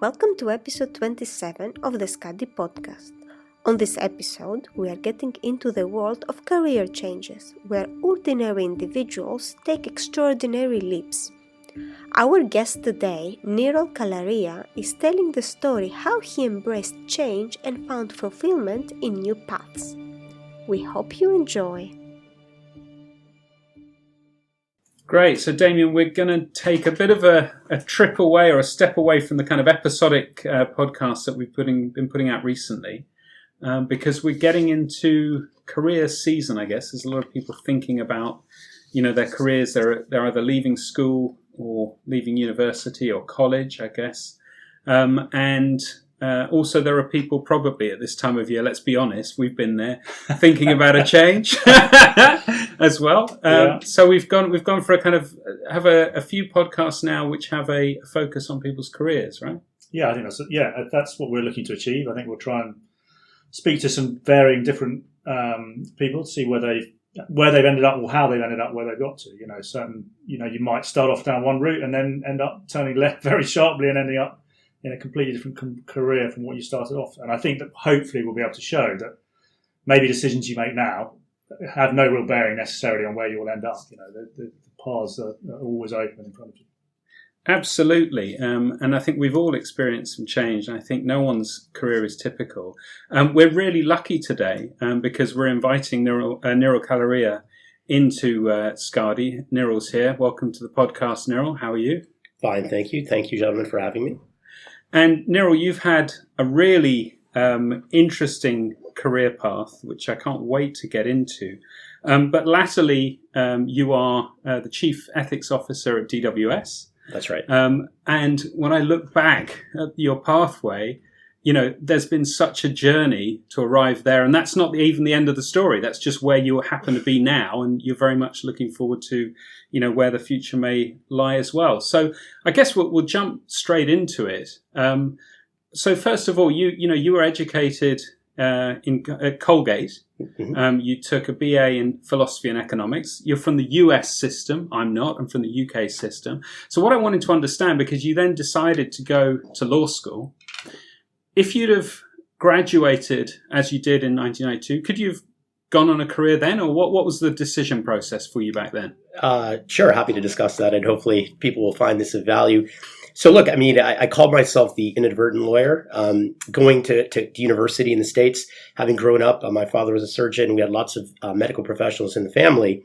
Welcome to episode 27 of the Skadi Podcast. On this episode, we are getting into the world of career changes, where ordinary individuals take extraordinary leaps. Our guest today, Niral Kalaria, is telling the story how he embraced change and found fulfilment in new paths. We hope you enjoy. Great. So, Damian, we're going to take a bit of a trip away or a step away from the kind of episodic podcasts that we've been putting out recently, because we're getting into career season, I guess. There's a lot of people thinking about, their careers. They're either leaving school or leaving university or college, I guess. Also, there are people probably at this time of year, let's be honest, we've been there, thinking about a change as well. So we've gone for a kind of, have a few podcasts now which have a focus on people's careers, right? Yeah, I think that's what we're looking to achieve. I think we'll try and speak to some varying different people to see where they've ended up or how they've ended up where they've got to. You might start off down one route and then end up turning left very sharply and ending up in a completely different career from what you started off. And I think that hopefully we'll be able to show that maybe decisions you make now have no real bearing necessarily on where you will end up. The paths are always open in front of you. Absolutely. And I think we've all experienced some change. And I think no one's career is typical. We're really lucky today because we're inviting Niral Kalaria into Skadi. Niral's here. Welcome to the podcast, Niral. How are you? Fine, thank you. Thank you, gentlemen, for having me. And Niral, you've had a really interesting career path, which I can't wait to get into. But latterly, you are the Chief Ethics Officer at DWS. That's right. And when I look back at your pathway, there's been such a journey to arrive there. And that's not even the end of the story. That's just where you happen to be now. And you're very much looking forward to, where the future may lie as well. So I guess we'll jump straight into it. So first of all, you were educated at Colgate. Mm-hmm. You took a BA in philosophy and economics. You're from the US system. I'm not. I'm from the UK system. So what I wanted to understand, because you then decided to go to law school, if you'd have graduated as you did in 1992, could you have gone on a career then, or what was the decision process for you back then? Sure, happy to discuss that, and hopefully people will find this of value. So look, I called myself the inadvertent lawyer, going to university in the States, having grown up. My father was a surgeon. We had lots of medical professionals in the family.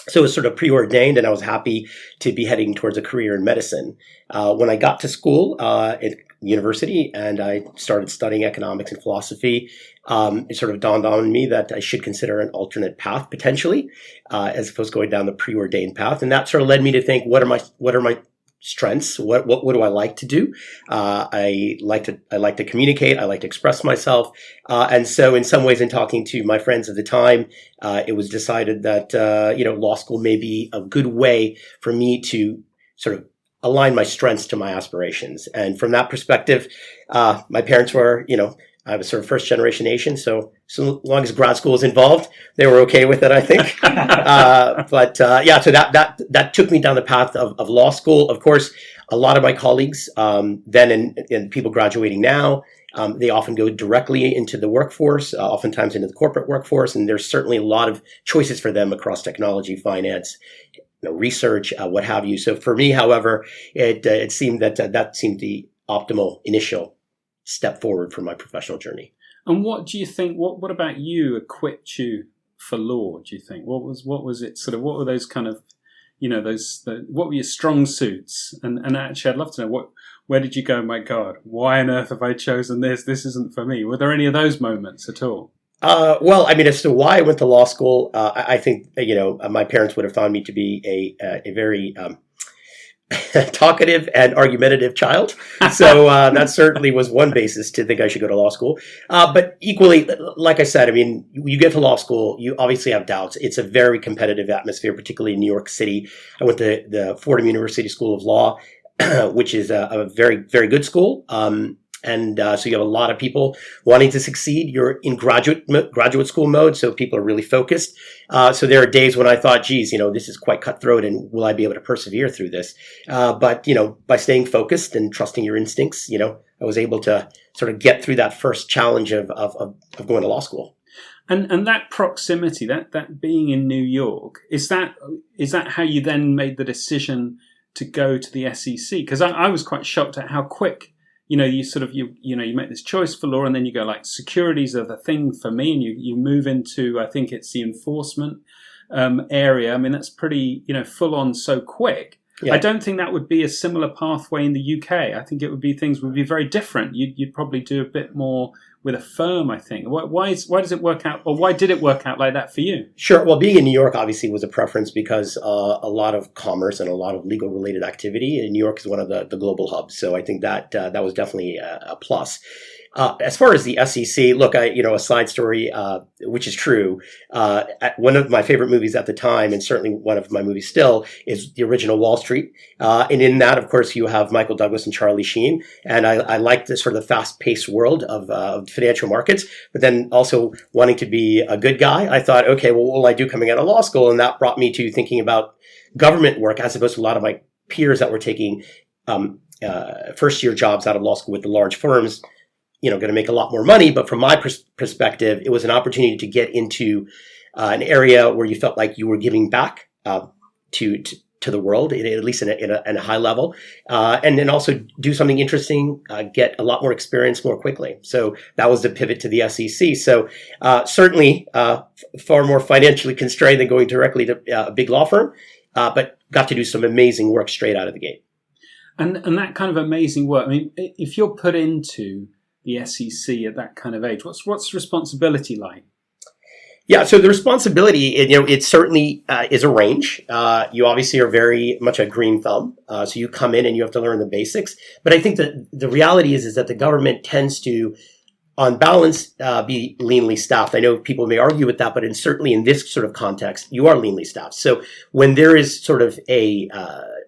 So it was sort of preordained, and I was happy to be heading towards a career in medicine. When I got to school at university and I started studying economics and philosophy, it sort of dawned on me that I should consider an alternate path potentially, as opposed to going down the preordained path. And that sort of led me to think, what are my strengths? What do I like to do? I like to communicate. I like to express myself. And so in some ways, in talking to my friends at the time, it was decided that, law school may be a good way for me to sort of align my strengths to my aspirations. And from that perspective, my parents were, I was sort of first generation Asian. So long as grad school was involved, they were okay with it, I think. So that took me down the path of law school. Of course, a lot of my colleagues, then and people graduating now, they often go directly into the workforce, oftentimes into the corporate workforce. And there's certainly a lot of choices for them across technology, finance, research, what have you. So for me, however, it seemed that seemed the optimal initial step forward for my professional journey. And what do you think? What about you equipped you for law? Do you think what was it sort of? What were those kind of, what were your strong suits? And actually, I'd love to know where did you go? My God, why on earth have I chosen this? This isn't for me. Were there any of those moments at all? As to why I went to law school, I think my parents would have found me to be a very talkative and argumentative child. So that certainly was one basis to think I should go to law school. But equally, like I said, you get to law school, you obviously have doubts. It's a very competitive atmosphere, particularly in New York City. I went to the Fordham University School of Law, which is a very, very good school. And so you have a lot of people wanting to succeed. You're in graduate school mode, so people are really focused. So there are days when I thought, geez, this is quite cutthroat, and will I be able to persevere through this? But by staying focused and trusting your instincts, I was able to sort of get through that first challenge of going to law school. And that proximity, that being in New York, is that how you then made the decision to go to the SEC? Because I was quite shocked at how quick, you sort of, you make this choice for law, and then you go like, securities are the thing for me, and you move into, I think it's the enforcement area. I mean, that's pretty, full on so quick. Yeah. I don't think that would be a similar pathway in the UK. I think it would be, things would be very different. You'd probably do a bit more with a firm, I think. Why does it work out, or why did it work out like that for you? Sure. Well, being in New York obviously was a preference because a lot of commerce and a lot of legal related activity in New York is one of the global hubs. So I think that was definitely a plus. As far as the SEC, look, a side story, which is true. One of my favorite movies at the time, and certainly one of my movies still, is the original Wall Street. And in that, of course, you have Michael Douglas and Charlie Sheen. And I like this sort of fast-paced world of financial markets, but then also wanting to be a good guy. I thought, okay, well, what will I do coming out of law school? And that brought me to thinking about government work, as opposed to a lot of my peers that were taking first-year jobs out of law school with the large firms. Going to make a lot more money. But from my perspective, it was an opportunity to get into an area where you felt like you were giving back to the world, at least in a high level, and then also do something interesting, get a lot more experience more quickly. So that was the pivot to the SEC. So certainly far more financially constrained than going directly to a big law firm, but got to do some amazing work straight out of the gate. And that kind of amazing work, I mean, if you're put into the SEC at that kind of age, what's the responsibility like? Yeah, so the responsibility, it certainly is a range. You obviously are very much a green thumb, so you come in and you have to learn the basics. But I think that the reality is that the government tends to, on balance, be leanly staffed. I know people may argue with that, but certainly in this sort of context, you are leanly staffed. So when there is sort of a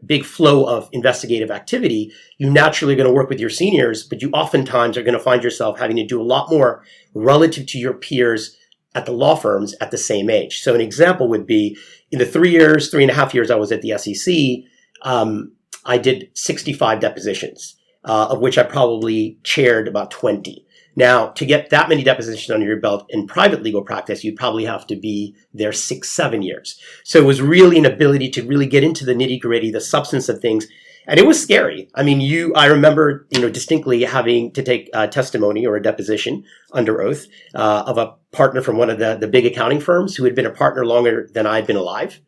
big flow of investigative activity, you naturally are going to work with your seniors, but you oftentimes are going to find yourself having to do a lot more relative to your peers at the law firms at the same age. So an example would be, in the 3.5 years I was at the SEC, I did 65 depositions, of which I probably chaired about 20. Now, to get that many depositions under your belt in private legal practice, you'd probably have to be there 6-7 years. So it was really an ability to really get into the nitty-gritty, the substance of things. And it was scary. I mean, I remember, distinctly having to take a testimony or a deposition under oath of a partner from one of the big accounting firms who had been a partner longer than I'd been alive.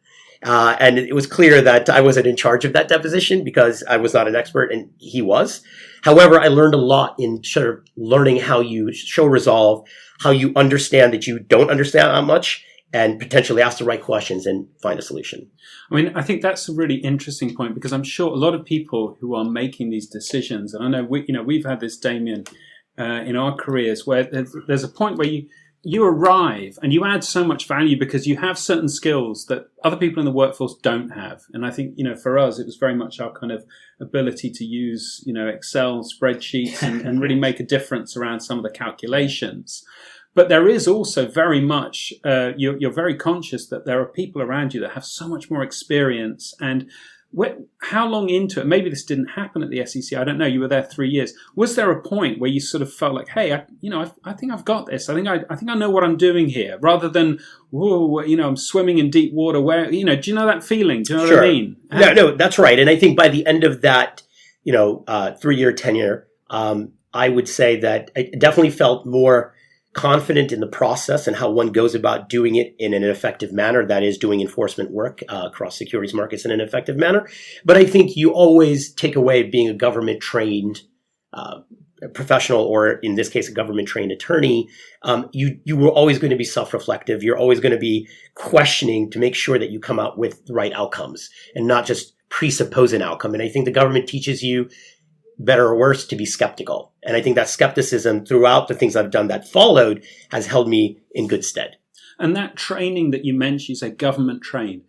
And it was clear that I wasn't in charge of that deposition because I was not an expert and he was. However, I learned a lot in sort of learning how you show resolve, how you understand that you don't understand that much, and potentially ask the right questions and find a solution. I mean, I think that's a really interesting point, because I'm sure a lot of people who are making these decisions, and I know we've had this, Damian, in our careers, where there's a point where you arrive and you add so much value because you have certain skills that other people in the workforce don't have. And I think, for us, it was very much our kind of ability to use, Excel spreadsheets and really make a difference around some of the calculations. But there is also very much, you're very conscious that there are people around you that have so much more experience. And how long into it, maybe this didn't happen at the SEC, I don't know, you were there 3 years. Was there a point where you sort of felt like, hey, I think I've got this. I think I know what I'm doing here, rather than, whoa, I'm swimming in deep water where, do you know that feeling? Do you know Sure. what I mean? No, that's right. And I think by the end of that, 3-year tenure, I would say that I definitely felt more confident in the process and how one goes about doing it in an effective manner. That is, doing enforcement work across securities markets in an effective manner. But I think you always take away being a government-trained professional, or in this case, a government-trained attorney. You were always going to be self-reflective. You're always going to be questioning to make sure that you come out with the right outcomes and not just presuppose an outcome. And I think the government teaches you, better or worse, to be skeptical. And I think that skepticism throughout the things I've done that followed has held me in good stead. And that training that you mentioned, you say government trained,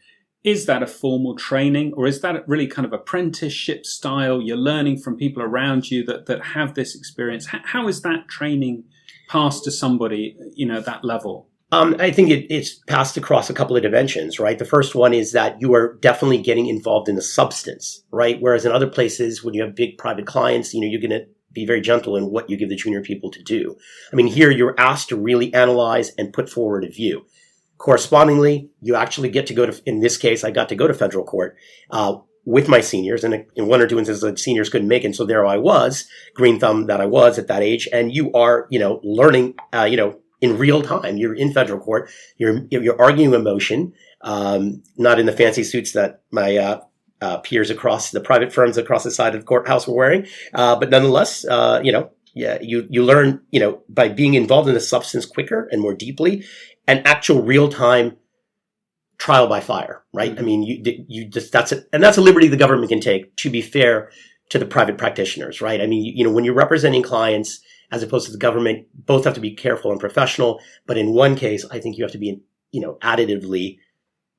is that a formal training, or is that really kind of apprenticeship style? You're learning from people around you that have this experience. How is that training passed to somebody, at that level? I think it's passed across a couple of dimensions, right? The first one is that you are definitely getting involved in the substance, right? Whereas in other places, when you have big private clients, you're going to be very gentle in what you give the junior people to do. I mean, here you're asked to really analyze and put forward a view. Correspondingly, you actually get to go to, in this case, I got to go to federal court with my seniors, and in one or two instances, the seniors couldn't make it. So there I was, green thumb that I was at that age, and you are, learning, in real time. You're in federal court. You're arguing a motion, not in the fancy suits that my peers across the private firms across the side of the courthouse were wearing, but nonetheless, you learn, by being involved in the substance quicker and more deeply, an actual real time trial by fire, right? I mean, you just that's it, and that's a liberty the government can take. To be fair to the private practitioners, right? I mean, when you're representing clients as opposed to the government, both have to be careful and professional. But in one case, I think you have to be, additively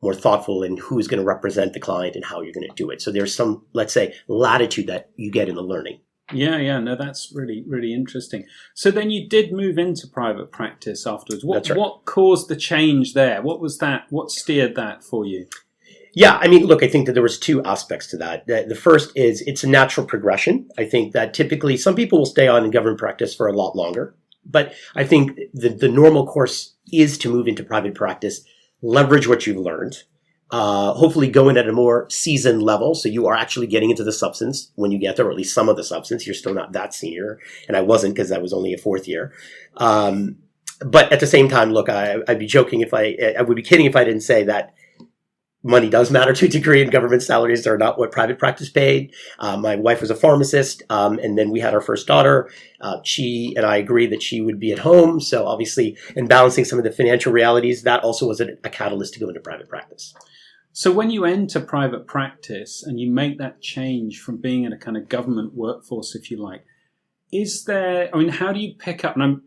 more thoughtful in who's going to represent the client and how you're going to do it. So there's some, let's say, latitude that you get in the learning. Yeah. No, that's really, really interesting. So then you did move into private practice afterwards. That's right. What caused the change there? What was that? What steered that for you? Yeah, I mean, look, I think that there was two aspects to that. The first is it's a natural progression. I think that typically some people will stay on in government practice for a lot longer. But I think the normal course is to move into private practice, leverage what you've learned, hopefully go in at a more seasoned level. So you are actually getting into the substance when you get there, or at least some of the substance. You're still not that senior. And I wasn't, because I was only a fourth year. But at the same time, look, I'd be joking I would be kidding if I didn't say that money does matter to a degree, and government salaries are not what private practice paid. My wife was a pharmacist, and then we had our first daughter. She and I agreed that she would be at home. So obviously, in balancing some of the financial realities, that also was a catalyst to go into private practice. So when you enter private practice and you make that change from being in a kind of government workforce, if you like, how do you pick up, and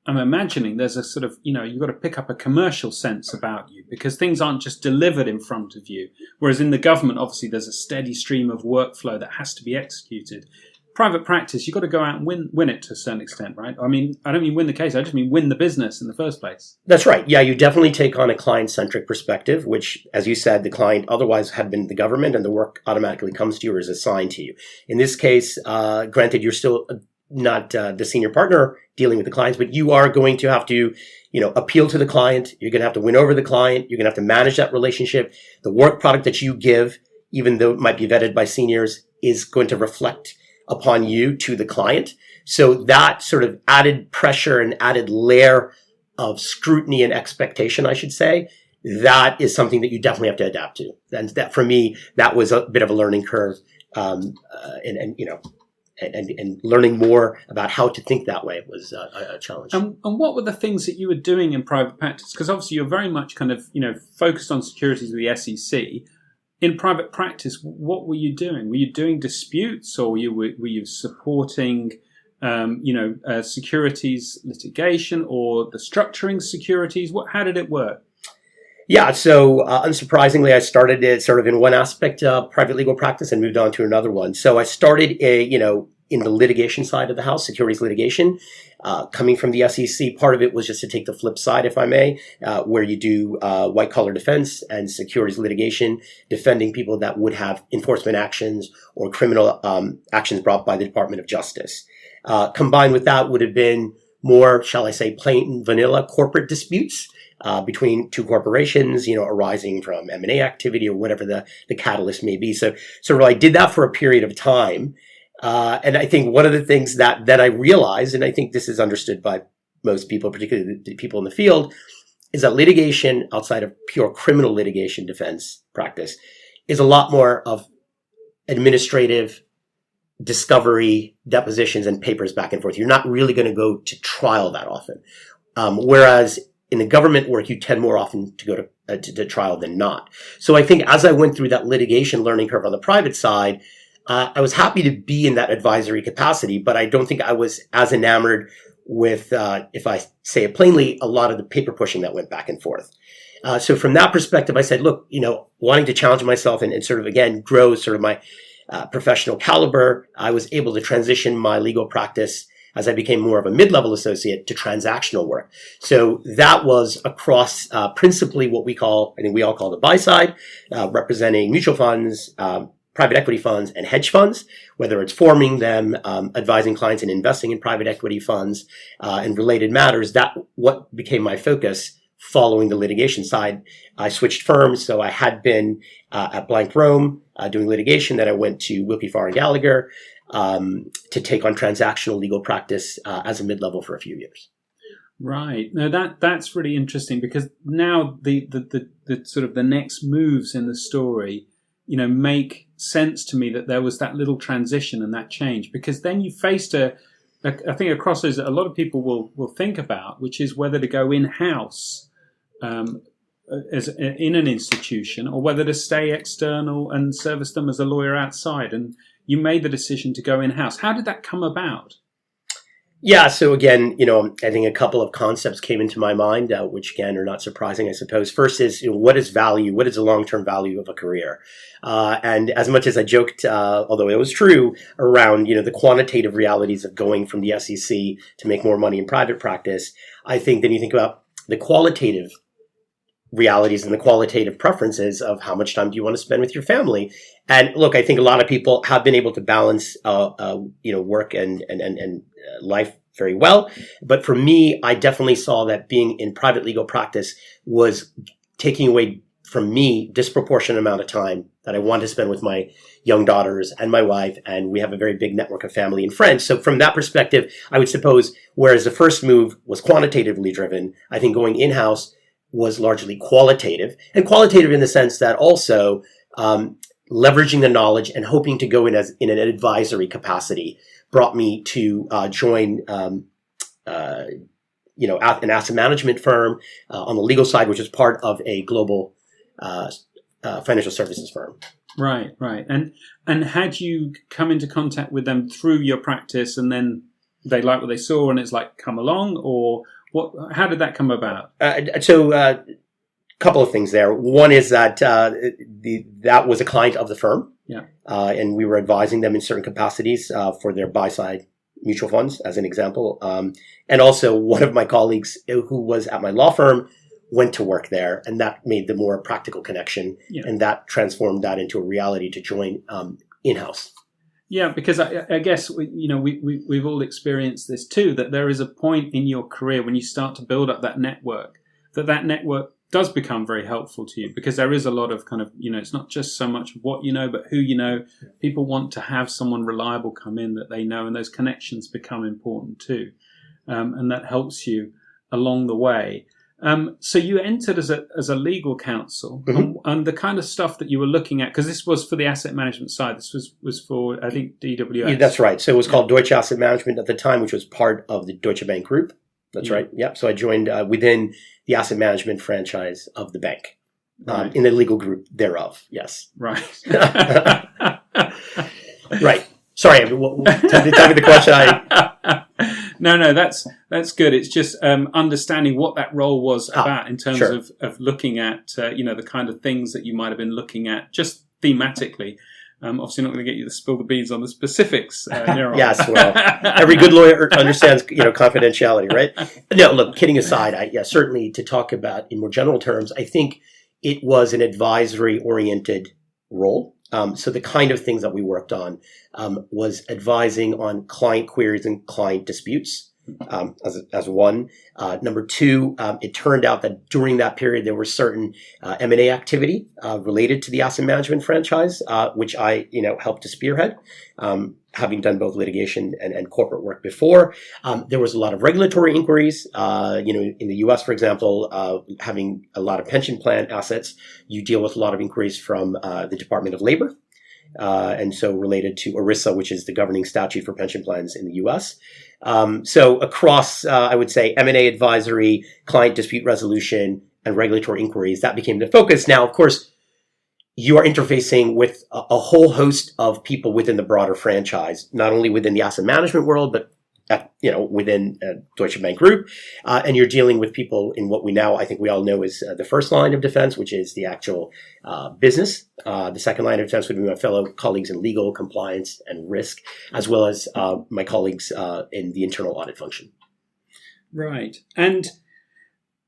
I'm imagining there's a sort of, you've got to pick up a commercial sense about you, because things aren't just delivered in front of you. Whereas in the government, obviously, there's a steady stream of workflow that has to be executed. Private practice, you've got to go out and win it to a certain extent, right? I mean, I don't mean win the case, I just mean win the business in the first place. That's right. Yeah, you definitely take on a client-centric perspective, which, as you said, the client otherwise had been the government, and the work automatically comes to you or is assigned to you. In this case, granted, you're still not the senior partner dealing with the clients, but you are going to have to, appeal to the client. You're going to have to win over the client. You're going to have to manage that relationship. The work product that you give, even though it might be vetted by seniors, is going to reflect upon you to the client. So that sort of added pressure and added layer of scrutiny and expectation, I should say, that is something that you definitely have to adapt to. And that, for me, that was a bit of a learning curve, and learning more about how to think that way was a challenge. And what were the things that you were doing in private practice? Because obviously you're very much kind of, focused on securities with the SEC. In private practice, what were you doing? Were you doing disputes, or were you supporting, securities litigation, or the structuring securities? How did it work? Yeah, so unsurprisingly, I started it sort of in one aspect of private legal practice and moved on to another one. So I started, in the litigation side of the house, securities litigation, coming from the SEC. Part of it was just to take the flip side, if I may, where you do white-collar defense and securities litigation, defending people that would have enforcement actions or criminal actions brought by the Department of Justice. Combined with that would have been more, shall I say, plain vanilla corporate disputes between two corporations, arising from M&A activity or whatever the catalyst may be. So I did that for a period of time. And I think one of the things that I realized, and I think this is understood by most people, particularly the people in the field, is that litigation outside of pure criminal litigation defense practice is a lot more of administrative discovery, depositions, and papers back and forth. You're not really going to go to trial that often. Whereas in the government work, you tend more often to go to trial than not. So I think as I went through that litigation learning curve on the private side, I was happy to be in that advisory capacity, but I don't think I was as enamored with, if I say it plainly, a lot of the paper pushing that went back and forth. So from that perspective, I said, look, wanting to challenge myself and sort of, again, grow sort of my professional caliber, I was able to transition my legal practice as I became more of a mid-level associate to transactional work. So that was across principally what we all call the buy side, representing mutual funds, private equity funds, and hedge funds, whether it's forming them, advising clients and investing in private equity funds, and related matters. That what became my focus following the litigation side. I switched firms, so I had been at Blank Rome doing litigation. Then I went to Wilkie Farr and Gallagher to take on transactional legal practice as a mid-level for a few years. Right. No, that's really interesting, because now the sort of the next moves in the story, make sense to me, that there was that little transition and that change, because then you faced I think a crossroads that a lot of people will think about, which is whether to go in-house as in an institution, or whether to stay external and service them as a lawyer outside. And you made the decision to go in-house. How did that come about? Yeah, so again, I think a couple of concepts came into my mind, which again are not surprising, I suppose. First is, what is value? What is the long-term value of a career? And as much as I joked, although it was true, around, the quantitative realities of going from the SEC to make more money in private practice, I think then you think about the qualitative realities and the qualitative preferences of how much time do you want to spend with your family. And look, I think a lot of people have been able to balance, work and life very well. But for me, I definitely saw that being in private legal practice was taking away from me disproportionate amount of time that I wanted to spend with my young daughters and my wife. And we have a very big network of family and friends. So from that perspective, I would suppose, whereas the first move was quantitatively driven, I think going in-house was largely qualitative, and qualitative in the sense that also leveraging the knowledge and hoping to go in in an advisory capacity brought me to join an asset management firm on the legal side, which is part of a global financial services firm. Right. And had you come into contact with them through your practice, and then they liked what they saw and it's like, come along, or what? How did that come about? Couple of things there. One is that that was a client of the firm, and we were advising them in certain capacities for their buy-side mutual funds, as an example. And also, one of my colleagues who was at my law firm went to work there, and that made the more practical connection, and that transformed that into a reality to join in-house. Yeah, because I guess we've all experienced this too, that there is a point in your career when you start to build up that network network does become very helpful to you, because there is a lot of kind of, it's not just so much what you know, but who you know. People want to have someone reliable come in that they know, and those connections become important too. And that helps you along the way. So you entered as a legal counsel, and the kind of stuff that you were looking at, because this was for the asset management side. This was for, I think, DWS. Yeah, that's right. So it was called Deutsche Asset Management at the time, which was part of the Deutsche Bank Group. That's right. Yeah. So I joined within the asset management franchise of the bank, in the legal group thereof. Yes. Right. Right. Sorry. Tell me the question. No, that's good. It's just understanding what that role was about in terms of looking at, the kind of things that you might have been looking at just thematically. Obviously not going to get you to spill the beans on the specifics. Yes, well, every good lawyer understands, confidentiality, right? No, look, kidding aside, certainly to talk about in more general terms, I think it was an advisory-oriented role. So the kind of things that we worked on was advising on client queries and client disputes as one. Number two, it turned out that during that period there was certain M&A activity related to the asset management franchise, which I helped to spearhead. Having done both litigation and corporate work before, there was a lot of regulatory inquiries. In the U.S., for example, having a lot of pension plan assets, you deal with a lot of inquiries from the Department of Labor. And so related to ERISA, which is the governing statute for pension plans in the U.S. So across, I would say, M&A advisory, client dispute resolution, and regulatory inquiries, that became the focus. Now, of course, you are interfacing with a whole host of people within the broader franchise, not only within the asset management world, but within Deutsche Bank Group, and you're dealing with people in what I think we all know is the first line of defense, which is the actual business. The second line of defense would be my fellow colleagues in legal, compliance, and risk, as well as my colleagues in the internal audit function. Right. And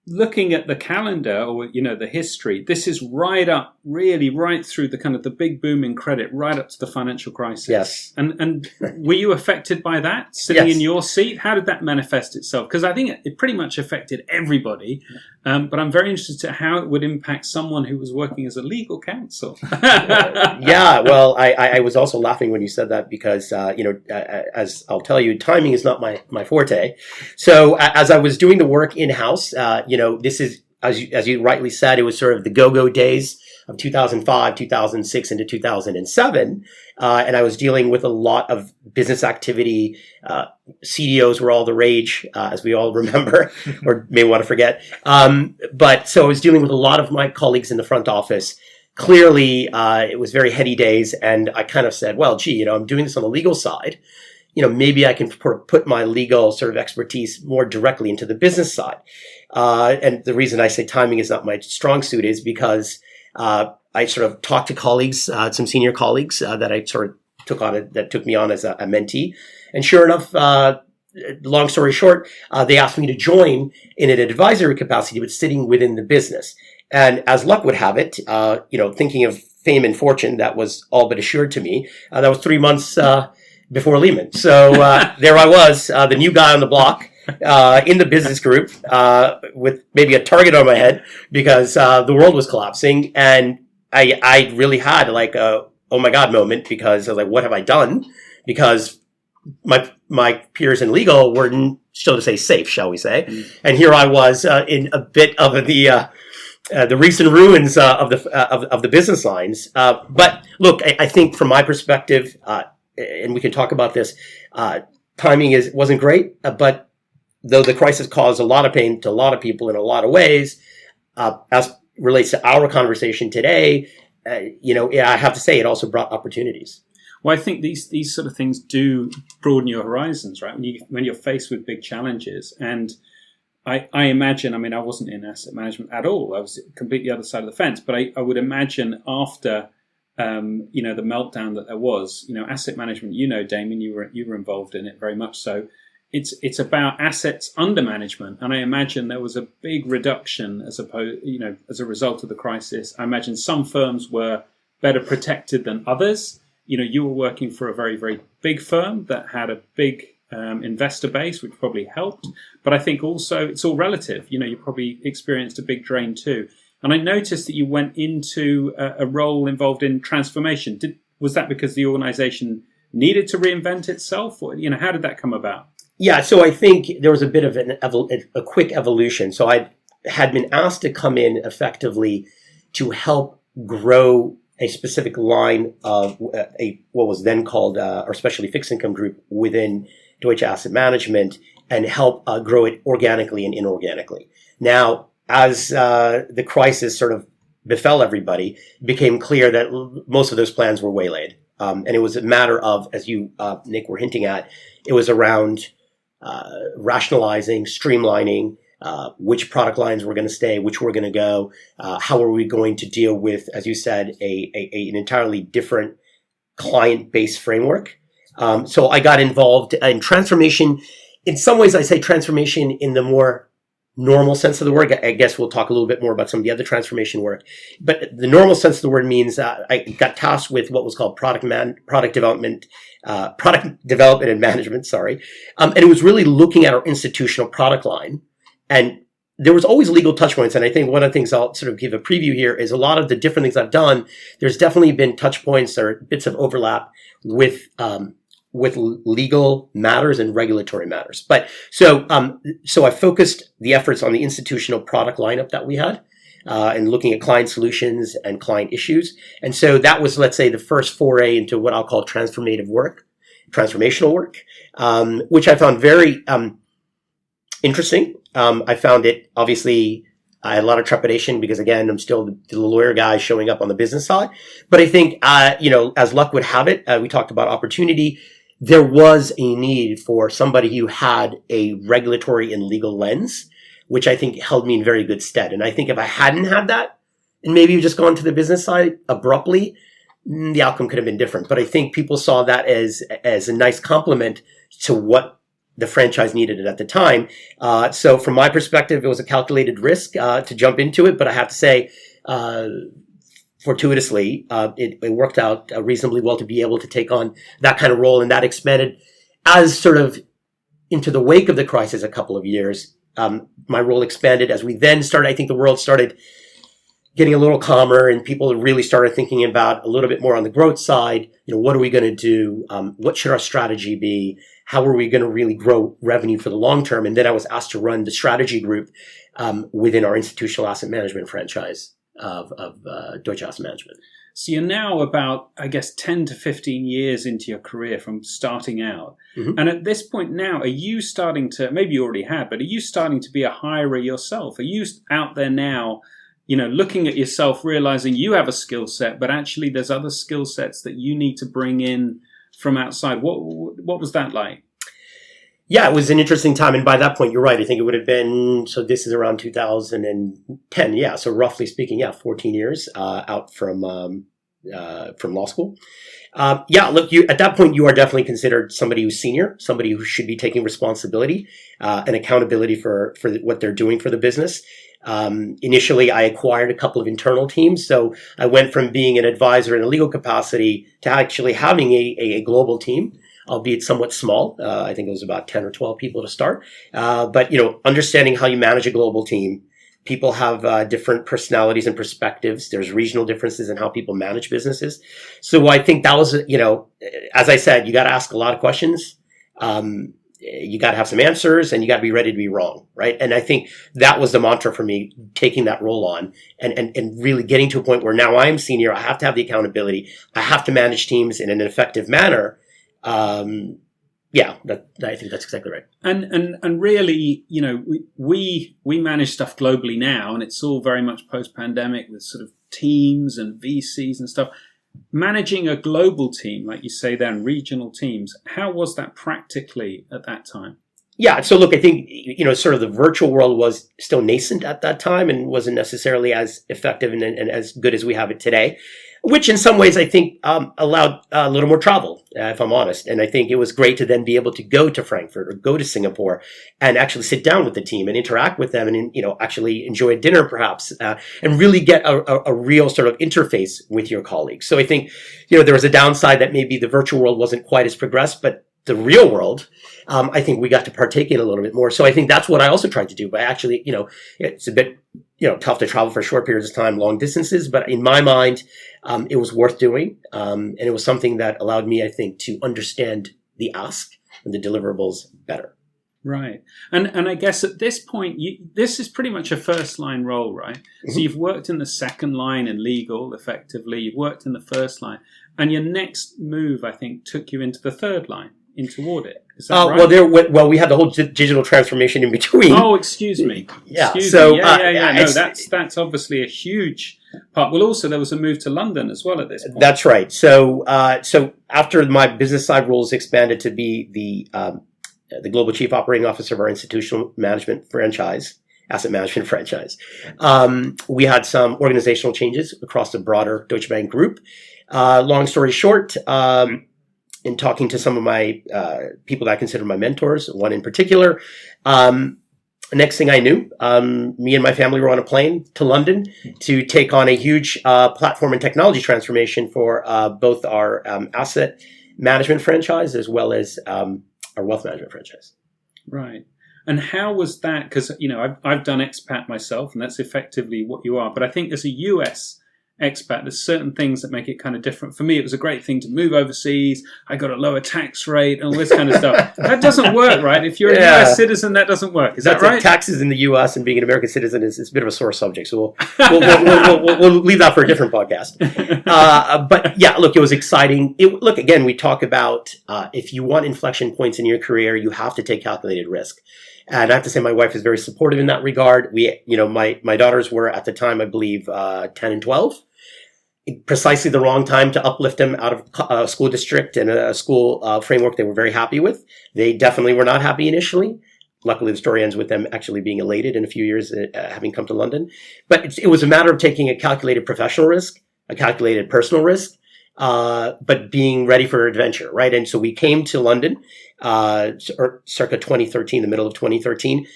looking at the calendar or, the history, this is right through the kind of the big boom in credit, right up to the financial crisis. Yes. And were you affected by that, sitting Yes. in your seat? How did that manifest itself? Because I think it pretty much affected everybody. But I'm very interested in how it would impact someone who was working as a legal counsel. Yeah, well, I was also laughing when you said that because, as I'll tell you, timing is not my forte. So as I was doing the work in-house, this is, as you rightly said, it was sort of the go-go days of 2005, 2006 into 2007. And I was dealing with a lot of business activity. CDOs were all the rage, as we all remember, or may want to forget. But so I was dealing with a lot of my colleagues in the front office. Clearly, it was very heady days. And I kind of said, well, gee, I'm doing this on the legal side. Maybe I can put my legal sort of expertise more directly into the business side. And the reason I say timing is not my strong suit is because I sort of talked to colleagues, some senior colleagues that I sort of took me on as a mentee. And sure enough, long story short, they asked me to join in an advisory capacity, but sitting within the business. And as luck would have it, thinking of fame and fortune, that was all but assured to me. That was 3 months before Lehman. So there I was, the new guy on the block in the business group with maybe a target on my head because the world was collapsing. And I really had like a, oh my God moment because I was like, what have I done? Because my peers in legal were, so to say, safe, shall we say. Mm. And here I was in a bit of the recent ruins of the business lines. But look, I think from my perspective, and we can talk about this, timing wasn't great, but though the crisis caused a lot of pain to a lot of people in a lot of ways, as relates to our conversation today, I have to say it also brought opportunities. Well, I think these sort of things do broaden your horizons, right? When you're faced with big challenges. And I imagine, I wasn't in asset management at all. I was completely the other side of the fence. But I would imagine after the meltdown that there was, asset management, Damian, you were involved in it very much so. It's about assets under management. And I imagine there was a big reduction as a result of the crisis. I imagine some firms were better protected than others. You were working for a very, very big firm that had a big investor base, which probably helped. But I think also it's all relative. You probably experienced a big drain too. And I noticed that you went into a role involved in transformation. Was that because the organization needed to reinvent itself? Or, how did that come about? Yeah, so I think there was a bit of a quick evolution. So I had been asked to come in effectively to help grow a specific line of what was then called our specialty fixed income group within Deutsche Asset Management and help grow it organically and inorganically. Now, as the crisis sort of befell everybody, it became clear that most of those plans were waylaid. And it was a matter of, as you, Nick, were hinting at, it was around rationalizing, streamlining, which product lines were going to stay, which were going to go, how are we going to deal with, as you said, an entirely different client-based framework. So I got involved in transformation. In some ways, I say transformation in the more normal sense of the word. I guess we'll talk a little bit more about some of the other transformation work. But the normal sense of the word means I got tasked with what was called product development and management, and it was really looking at our institutional product line. And there was always legal touch points. And I think one of the things I'll sort of give a preview here is a lot of the different things I've done. There's definitely been touch points or bits of overlap with legal matters and regulatory matters. But so I focused the efforts on the institutional product lineup that we had, and looking at client solutions and client issues. And so that was, let's say, the first foray into what I'll call transformational work, which I found very interesting. I found it, obviously, I had a lot of trepidation because, again, I'm still the lawyer guy showing up on the business side. But I think, as luck would have it, we talked about opportunity. there was a need for somebody who had a regulatory and legal lens, which I think held me in very good stead. And I think if I hadn't had that, and maybe just gone to the business side abruptly, the outcome could have been different. But I think people saw that as a nice complement to what the franchise needed at the time. So from my perspective, it was a calculated risk to jump into it. But I have to say, fortuitously, it worked out reasonably well to be able to take on that kind of role, and that expanded as sort of into the wake of the crisis a couple of years. My role expanded as we then started. I think the world started getting a little calmer, and people really started thinking about a little bit more on the growth side. What are we going to do? What should our strategy be? How are we going to really grow revenue for the long term? And then I was asked to run the strategy group within our institutional asset management franchise of Deutsche Asset Management. So you're now about, I guess, 10 to 15 years into your career from starting out. Mm-hmm. And at this point now, are you starting to, maybe you already have, but are you starting to be a hirer yourself? Are you out there now, looking at yourself, realizing you have a skill set, but actually there's other skill sets that you need to bring in from outside? What was that like? Yeah, it was an interesting time. And by that point, you're right. I think it would have been, so this is around 2010. Yeah. So roughly speaking, 14 years out from law school. Look, at that point, you are definitely considered somebody who's senior, somebody who should be taking responsibility and accountability for what they're doing for the business. Initially, I acquired a couple of internal teams. So I went from being an advisor in a legal capacity to actually having a global team, albeit somewhat small. I think it was about 10 or 12 people to start. But understanding how you manage a global team. People have different personalities and perspectives. There's regional differences in how people manage businesses. So I think that was, as I said, you got to ask a lot of questions. You got to have some answers, and you got to be ready to be wrong, right? And I think that was the mantra for me, taking that role on and really getting to a point where now I'm senior. I have to have the accountability. I have to manage teams in an effective manner. I think that's exactly right. And really, we manage stuff globally now, and it's all very much post-pandemic with sort of teams and VCs and stuff. Managing a global team, like you say there, and regional teams, how was that practically at that time? Yeah, so look, I think, sort of the virtual world was still nascent at that time and wasn't necessarily as effective and as good as we have it today, which in some ways I think allowed a little more travel, if I'm honest. And I think it was great to then be able to go to Frankfurt or go to Singapore and actually sit down with the team and interact with them and, actually enjoy a dinner perhaps and really get a real sort of interface with your colleagues. So I think, there was a downside that maybe the virtual world wasn't quite as progressed, but the real world, I think we got to partake in a little bit more. So I think that's what I also tried to do. But actually, it's a bit, tough to travel for short periods of time, long distances. But in my mind, it was worth doing. And it was something that allowed me, I think, to understand the ask and the deliverables better. Right. And I guess at this point, this is pretty much a first line role, right? Mm-hmm. So you've worked in the second line in legal, effectively. You've worked in the first line. And your next move, I think, took you into the third line, into audit. Is that right? Well, we had the whole digital transformation in between. Oh, excuse me. Yeah. No, that's obviously a huge part. Well, also there was a move to London as well at this point. That's right. So after my business side roles expanded to be the global chief operating officer of our institutional management franchise, asset management franchise, we had some organizational changes across the broader Deutsche Bank group. Long story short, in talking to some of my people that I consider my mentors, one in particular, next thing I knew, me and my family were on a plane to London to take on a huge platform and technology transformation for both our asset management franchise as well as our wealth management franchise. Right. And how was that? Because, I've done expat myself, and that's effectively what you are. But I think as a US expat, there's certain things that make it kind of different. For me, it was a great thing to move overseas. I got a lower tax rate and all this kind of stuff. That doesn't work, right? If you're a US citizen, that doesn't work. Is that right? Taxes in the US and being an American citizen is a bit of a sore subject. So we'll leave that for a different podcast. But yeah, look, it was exciting. Again, we talk about if you want inflection points in your career, you have to take calculated risk. And I have to say my wife is very supportive in that regard. My daughters were at the time, I believe, 10 and 12. precisely the wrong time to uplift them out of a school district and a school framework they were very happy with. They definitely were not happy initially. Luckily, the story ends with them actually being elated in a few years, having come to London. But it was a matter of taking a calculated professional risk, a calculated personal risk, but being ready for adventure, right? And so we came to London, circa 2013, the middle of 2013.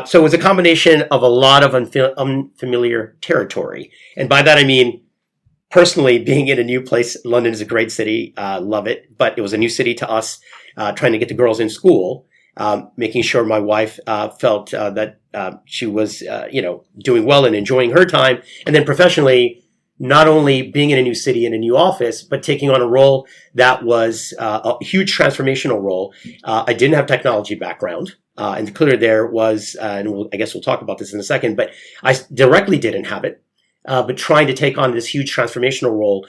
So it was a combination of a lot of unfamiliar territory. And by that, I mean, personally, being in a new place. London is a great city. Love it. But it was a new city to us, trying to get the girls in school. Making sure my wife felt that she was, doing well and enjoying her time. And then professionally, not only being in a new city and a new office, but taking on a role that was a huge transformational role. I didn't have technology background. And clearly there was, I guess we'll talk about this in a second, but I directly didn't have it. But trying to take on this huge transformational role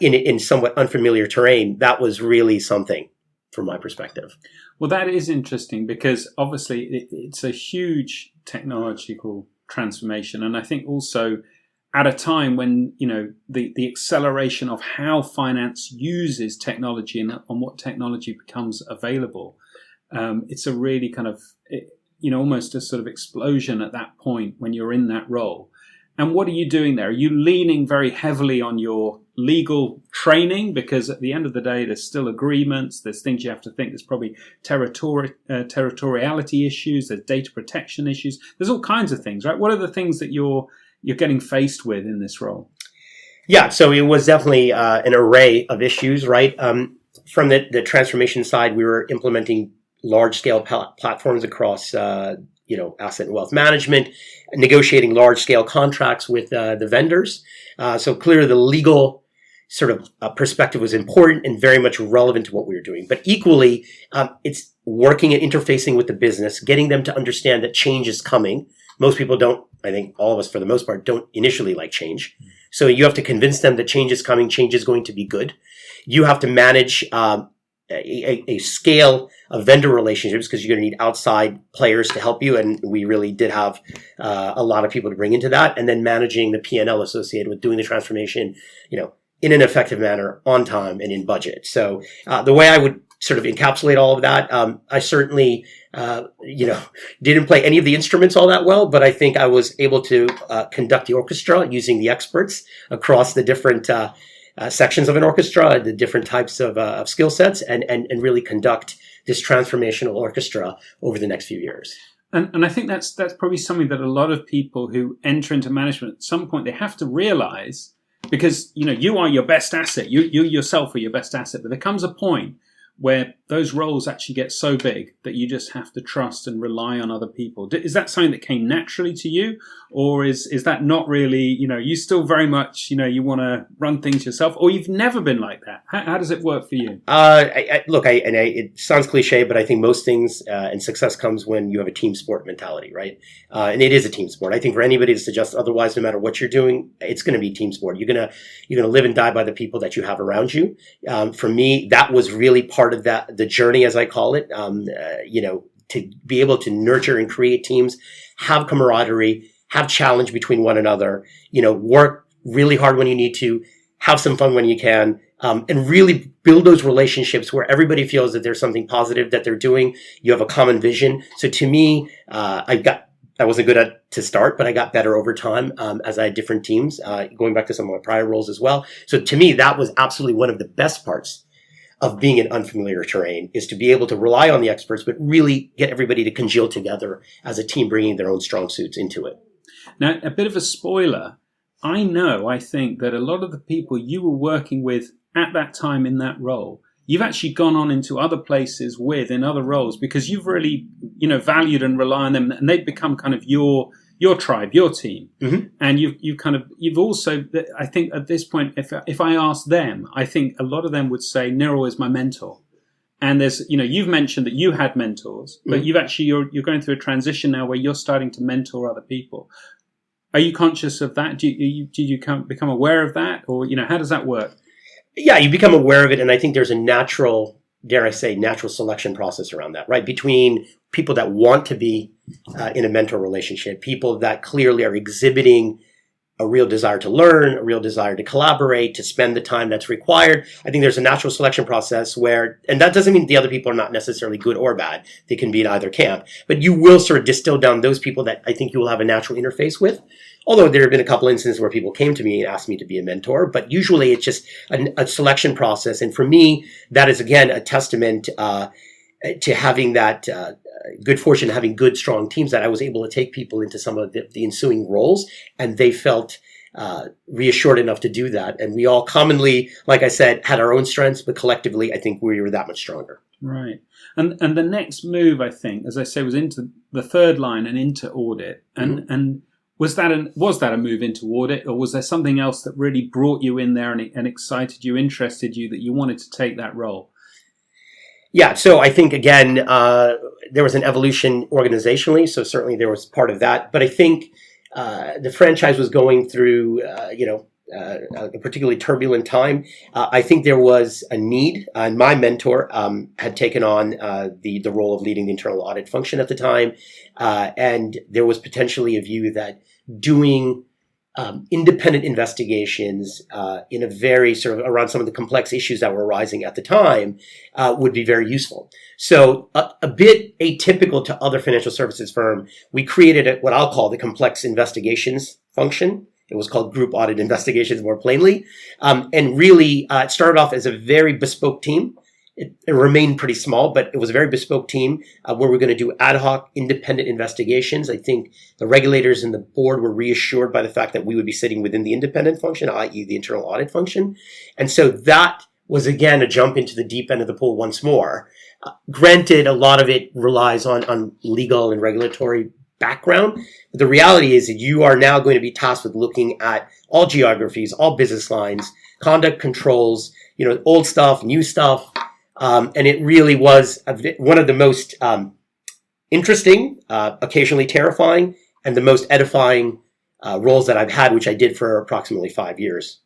in somewhat unfamiliar terrain, that was really something from my perspective. Well, that is interesting because obviously it's a huge technological transformation. And I think also at a time when, the acceleration of how finance uses technology and on what technology becomes available, it's a really kind of, almost a sort of explosion at that point when you're in that role. And what are you doing there? Are you leaning very heavily on your legal training? Because at the end of the day, there's still agreements. There's things you have to think. There's probably territoriality issues. There's data protection issues. There's all kinds of things, right? What are the things that you're getting faced with in this role? Yeah, so it was definitely an array of issues, right? From the transformation side, we were implementing large-scale platforms across asset and wealth management, negotiating large-scale contracts with the vendors. So clearly the legal sort of perspective was important and very much relevant to what we were doing. But equally, it's working and interfacing with the business, getting them to understand that change is coming. Most people don't, I think all of us for the most part, don't initially like change. So you have to convince them that change is coming, change is going to be good. You have to manage a scale of vendor relationships because you're going to need outside players to help you. And we really did have a lot of people to bring into that. And then managing the P&L associated with doing the transformation, in an effective manner, on time and in budget. So the way I would sort of encapsulate all of that, I certainly, didn't play any of the instruments all that well, but I think I was able to conduct the orchestra using the experts across the different sections of an orchestra, the different types of skill sets, and really conduct this transformational orchestra over the next few years. And I think that's probably something that a lot of people who enter into management at some point, they have to realize, because, you are your best asset. You yourself are your best asset. But there comes a point where those roles actually get so big that you just have to trust and rely on other people. Is that something that came naturally to you? Or is that not really, you still very much, you want to run things yourself? Or you've never been like that? How does it work for you? It sounds cliche, but I think most things and success comes when you have a team sport mentality, right? And it is a team sport. I think for anybody to suggest otherwise, no matter what you're doing, it's going to be team sport. You're going to live and die by the people that you have around you. For me, that was really part of the journey, as I call it, to be able to nurture and create teams, have camaraderie, have challenge between one another, work really hard when you need to, have some fun when you can, and really build those relationships where everybody feels that there's something positive that they're doing. You have a common vision. So to me, I wasn't good at to start, but I got better over time as I had different teams, going back to some of my prior roles as well. So to me, that was absolutely one of the best parts of being in unfamiliar terrain, is to be able to rely on the experts, but really get everybody to congeal together as a team, bringing their own strong suits into it. Now, a bit of a spoiler. I think that a lot of the people you were working with at that time in that role, you've actually gone on into other places with in other roles because you've really, valued and rely on them, and they've become kind of your tribe, your team. Mm-hmm. And you've also, I think at this point, if I ask them, I think a lot of them would say Niral is my mentor. And there's, you've mentioned that you had mentors, but mm-hmm. you're going through a transition now where you're starting to mentor other people. Are you conscious of that? Do you become aware of that? Or, how does that work? Yeah, you become aware of it. And I think there's a natural selection process around that, right? Between people that want to be in a mentor relationship, people that clearly are exhibiting a real desire to learn, a real desire to collaborate, to spend the time that's required. I think there's a natural selection process where, and that doesn't mean the other people are not necessarily good or bad. They can be in either camp, but you will sort of distill down those people that I think you will have a natural interface with. Although there have been a couple instances where people came to me and asked me to be a mentor, but usually it's just a selection process. And for me, that is again a testament to having that good fortune, having good, strong teams, that I was able to take people into some of the ensuing roles, and they felt reassured enough to do that. And we all commonly, like I said, had our own strengths, but collectively, I think we were that much stronger. Right. And the next move, I think, as I say, was into the third line and into audit. And was that a move into audit, or was there something else that really brought you in there and excited you, interested you, that you wanted to take that role? Yeah, so I think, again, there was an evolution organizationally, so certainly there was part of that. But I think the franchise was going through, a particularly turbulent time. I think there was a need, and my mentor had taken on the role of leading the internal audit function at the time, and there was potentially a view that doing independent investigations in a very sort of around some of the complex issues that were arising at the time would be very useful. So a bit atypical to other financial services firm, we created what I'll call the complex investigations function. It was called Group Audit Investigations more plainly. And really, it started off as a very bespoke team. It remained pretty small, but it was a very bespoke team where we're going to do ad hoc independent investigations. I think the regulators and the board were reassured by the fact that we would be sitting within the independent function, i.e. the internal audit function. And so that was, again, a jump into the deep end of the pool once more. Granted, a lot of it relies on legal and regulatory background. But the reality is that you are now going to be tasked with looking at all geographies, all business lines, conduct controls, old stuff, new stuff. And it really was one of the most interesting, occasionally terrifying, and the most edifying roles that I've had, which I did for approximately 5 years.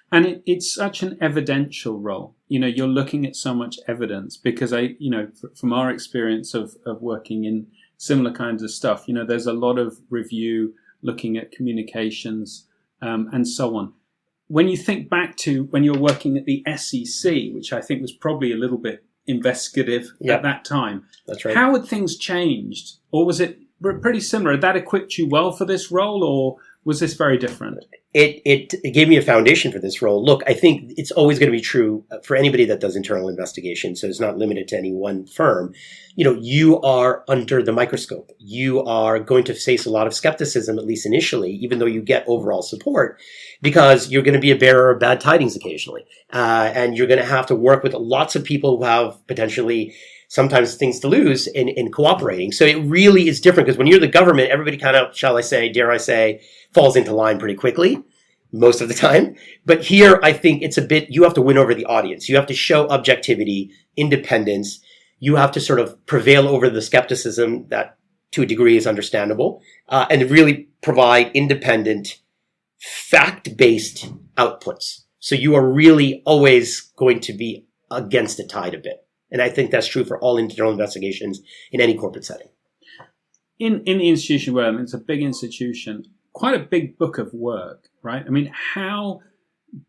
And it's such an evidential role. You're looking at so much evidence because from our experience of working in similar kinds of stuff, there's a lot of review, looking at communications, and so on. When you think back to when you were working at the SEC, which I think was probably a little bit investigative at that time, that's right. How had things changed? Or was it pretty similar? Had that equipped you well for this role, or was this very different? It gave me a foundation for this role. Look, I think it's always going to be true for anybody that does internal investigation, so it's not limited to any one firm. You are under the microscope. You are going to face a lot of skepticism, at least initially, even though you get overall support, because you're going to be a bearer of bad tidings occasionally. And you're going to have to work with lots of people who have potentially sometimes things to lose in cooperating. So it really is different, because when you're the government, everybody kind of, dare I say, falls into line pretty quickly most of the time. But here, I think it's a bit, you have to win over the audience. You have to show objectivity, independence. You have to sort of prevail over the skepticism that to a degree is understandable, and really provide independent, fact-based outputs. So you are really always going to be against the tide a bit. And I think that's true for all internal investigations in any corporate setting. In the institution where it's a big institution, quite a big book of work, right? I mean, how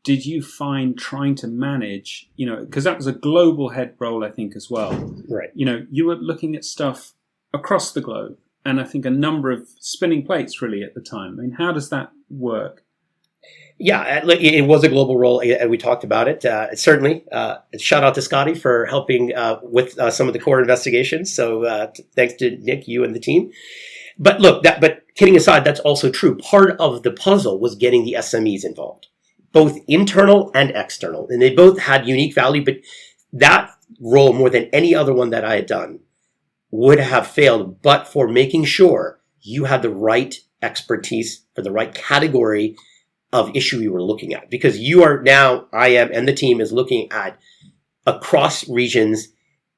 did you find trying to manage, because that was a global head role, I think, as well. Right. You were looking at stuff across the globe, and I think a number of spinning plates really at the time. I mean, how does that work? Yeah, it was a global role, and we talked about it. Certainly, shout out to Skadi for helping with some of the core investigations. So thanks to Nick, you and the team. But look, but kidding aside, that's also true. Part of the puzzle was getting the SMEs involved, both internal and external. And they both had unique value, but that role, more than any other one that I had done, would have failed but for making sure you had the right expertise for the right category of issue you were looking at. Because you are now, I am, and the team is looking at across regions.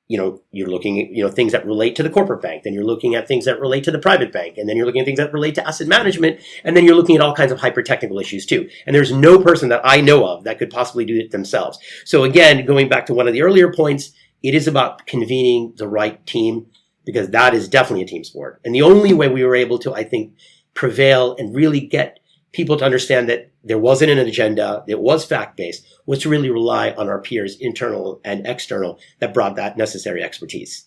You're looking at, things that relate to the corporate bank. Then you're looking at things that relate to the private bank. And then you're looking at things that relate to asset management. And then you're looking at all kinds of hyper-technical issues too. And there's no person that I know of that could possibly do it themselves. So again, going back to one of the earlier points, it is about convening the right team, because that is definitely a team sport. And the only way we were able to, I think, prevail and really get people to understand that there wasn't an agenda, it was fact-based, was to really rely on our peers, internal and external, that brought that necessary expertise.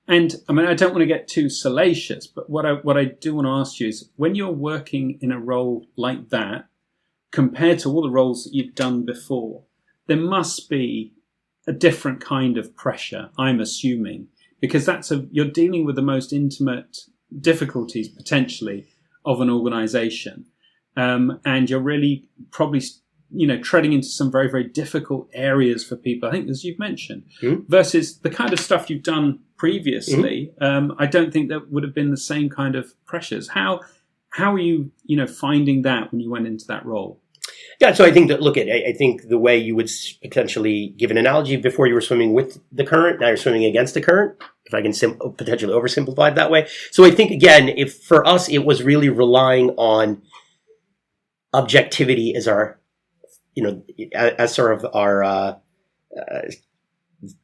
And I mean, I don't want to get too salacious, but what I do want to ask you is, when you're working in a role like that, compared to all the roles that you've done before, there must be a different kind of pressure, I'm assuming, because you're dealing with the most intimate difficulties potentially of an organization. And you're really probably, treading into some very, very difficult areas for people, I think, as you've mentioned, versus the kind of stuff you've done previously. I don't think that would have been the same kind of pressures. How are you, finding that when you went into that role? Yeah, so I think that, I think the way you would potentially give an analogy, before you were swimming with the current, now you're swimming against the current, if I can potentially oversimplify it that way. So I think, again, if for us, it was really relying on objectivity as our, as sort of our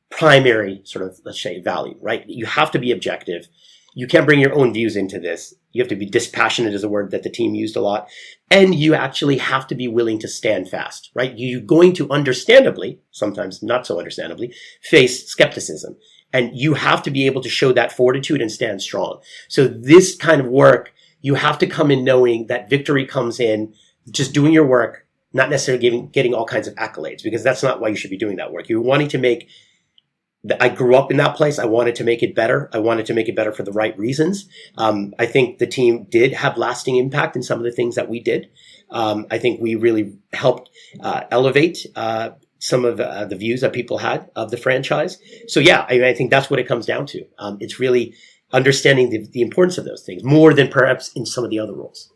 primary sort of, let's say, value, right? You have to be objective. You can't bring your own views into this. You have to be dispassionate, is a word that the team used a lot. And you actually have to be willing to stand fast, right? You're going to understandably, sometimes not so understandably, face skepticism. And you have to be able to show that fortitude and stand strong. So this kind of work, you have to come in knowing that victory comes in just doing your work, not necessarily getting all kinds of accolades, because that's not why you should be doing that work. You're wanting to make I grew up in that place. I wanted to make it better. I wanted to make it better for the right reasons. I think the team did have lasting impact in some of the things that we did. I think we really helped elevate some of the views that people had of the franchise. So yeah, I think that's what it comes down to. It's really understanding the importance of those things more than perhaps in some of the other roles.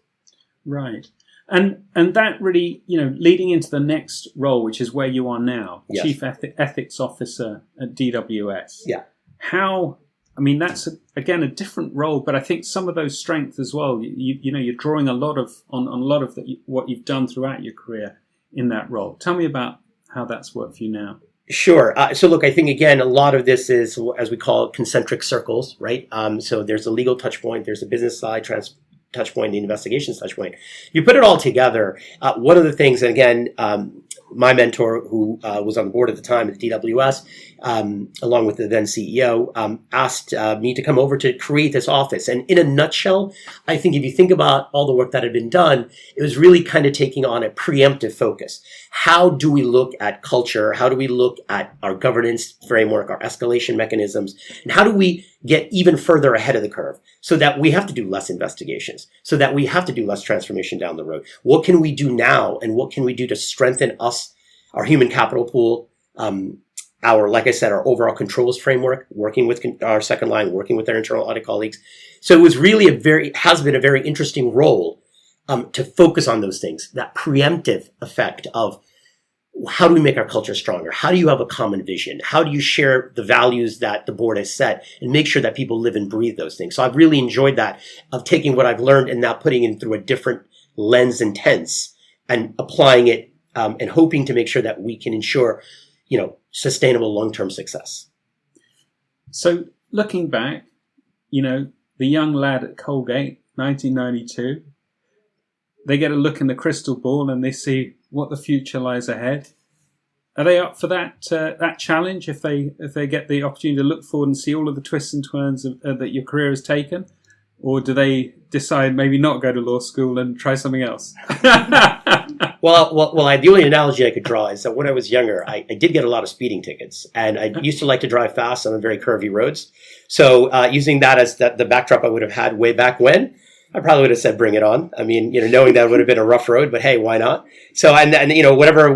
Right. And that really, leading into the next role, which is where you are now, yes. Chief Ethics Officer at DWS. Yeah. That's again a different role, but I think some of those strengths as well. You're drawing on a lot of what you've done throughout your career in that role. Tell me about how that's worked for you now. Sure. So look, I think again, a lot of this is, as we call it, concentric circles, right? So there's a legal touch point, there's a business side, touch point, the investigations touch point. You put it all together. One of the things, and again, my mentor, who was on the board at the time at the DWS, along with the then CEO, asked me to come over to create this office. And in a nutshell, I think if you think about all the work that had been done, it was really kind of taking on a preemptive focus. How do we look at culture? How do we look at our governance framework, our escalation mechanisms? And how do we get even further ahead of the curve so that we have to do less investigations, so that we have to do less transformation down the road? What can we do now? And what can we do to strengthen us, our human capital pool, like I said, our overall controls framework, working with our second line, working with our internal audit colleagues. So it was really has been a very interesting role to focus on those things, that preemptive effect of how do we make our culture stronger? How do you have a common vision? How do you share the values that the board has set and make sure that people live and breathe those things? So I've really enjoyed that, of taking what I've learned and now putting it through a different lens and tense and applying it and hoping to make sure that we can ensure, sustainable long-term success. So looking back, the young lad at Colgate, 1992, they get a look in the crystal ball and they see what the future lies ahead. Are they up for that challenge if they get the opportunity to look forward and see all of the twists and turns that your career has taken? Or do they decide maybe not go to law school and try something else? Well, the only analogy I could draw is that when I was younger, I did get a lot of speeding tickets, and I used to like to drive fast on very curvy roads. So using that as the backdrop I would have had way back when, I probably would have said, bring it on. I mean, knowing that it would have been a rough road, but hey, why not? So, and whatever,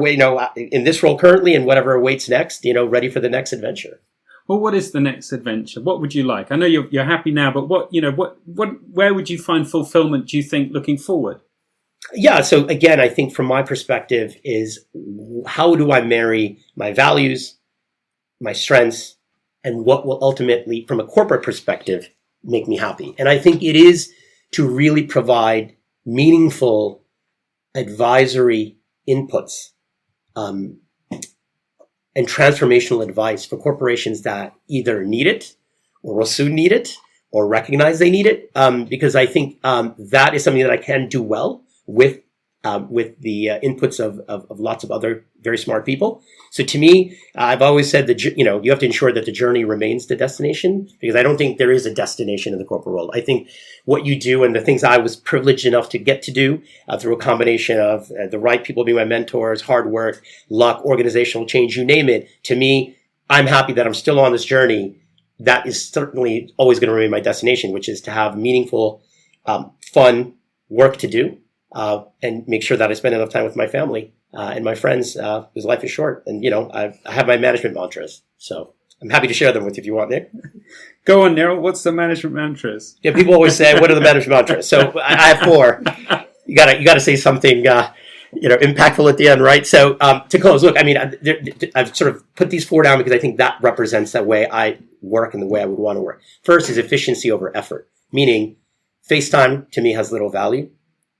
in this role currently and whatever awaits next, ready for the next adventure. Well, what is the next adventure? What would you like? I know you're happy now, but where would you find fulfillment, do you think, looking forward? Yeah. So again, I think from my perspective is, how do I marry my values, my strengths, and what will ultimately, from a corporate perspective, make me happy? And I think it is to really provide meaningful advisory inputs and transformational advice for corporations that either need it or will soon need it or recognize they need it. Because I think that is something that I can do well with the inputs of lots of other very smart people. So to me, I've always said that, you have to ensure that the journey remains the destination, because I don't think there is a destination in the corporate world. I think what you do and the things I was privileged enough to get to do through a combination of the right people being my mentors, hard work, luck, organizational change, you name it. To me, I'm happy that I'm still on this journey. That is certainly always going to remain my destination, which is to have meaningful, fun work to do. And make sure that I spend enough time with my family and my friends, because life is short. And, I have my management mantras. So I'm happy to share them with you if you want, Nick. Go on, Niral. What's the management mantras? Yeah, people always say, what are the management mantras? So I have 4. You gotta say something, impactful at the end, right? So to close, look, I've sort of put these 4 down because I think that represents the way I work and the way I would want to work. First is efficiency over effort, meaning FaceTime to me has little value.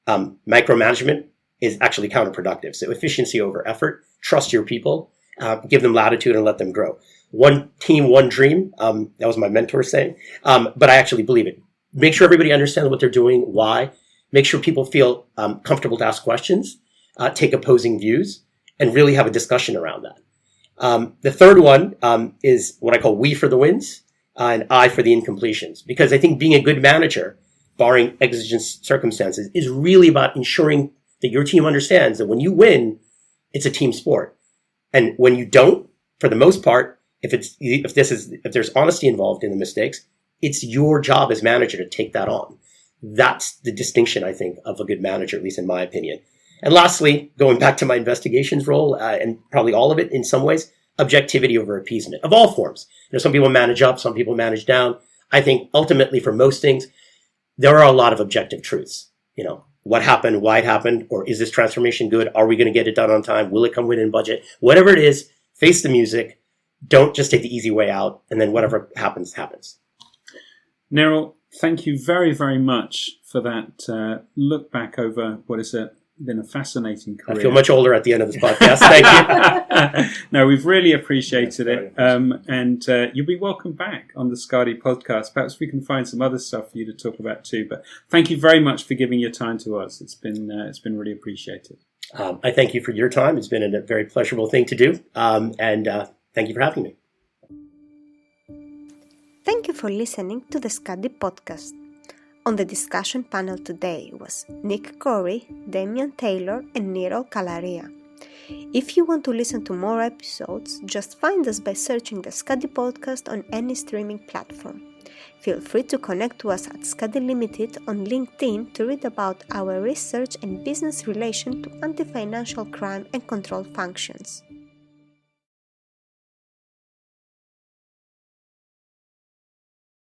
Micromanagement is actually counterproductive. So efficiency over effort, trust your people, give them latitude and let them grow. One team, one dream. That was my mentor saying, but I actually believe it. Make sure everybody understands what they're doing, why. Make sure people feel comfortable to ask questions, take opposing views, and really have a discussion around that. The third one is what I call we for the wins and I for the incompletions. Because I think being a good manager, barring exigent circumstances, is really about ensuring that your team understands that when you win, it's a team sport. And when you don't, for the most part, if there's honesty involved in the mistakes, it's your job as manager to take that on. That's the distinction, I think, of a good manager, at least in my opinion. And lastly, going back to my investigations role, and probably all of it in some ways, objectivity over appeasement of all forms. Some people manage up, some people manage down. I think ultimately for most things, there are a lot of objective truths. What happened, why it happened, or is this transformation good? Are we going to get it done on time? Will it come within budget? Whatever it is, face the music. Don't just take the easy way out, and then whatever happens, happens. Niral, thank you very, very much for that look back over what has been a fascinating career. I feel much older at the end of this podcast. Thank you. No, we've really appreciated it. And you'll be welcome back on the Skadi Podcast. Perhaps we can find some other stuff for you to talk about too. But thank you very much for giving your time to us. It's been really appreciated. I thank you for your time. It's been a very pleasurable thing to do. And thank you for having me. Thank you for listening to the Skadi Podcast. On the discussion panel today was Nick Corry, Damian Taylor, and Niral Kalaria. If you want to listen to more episodes, just find us by searching the Skadi Podcast on any streaming platform. Feel free to connect to us at Skadi Limited on LinkedIn to read about our research and business relation to anti-financial crime and control functions.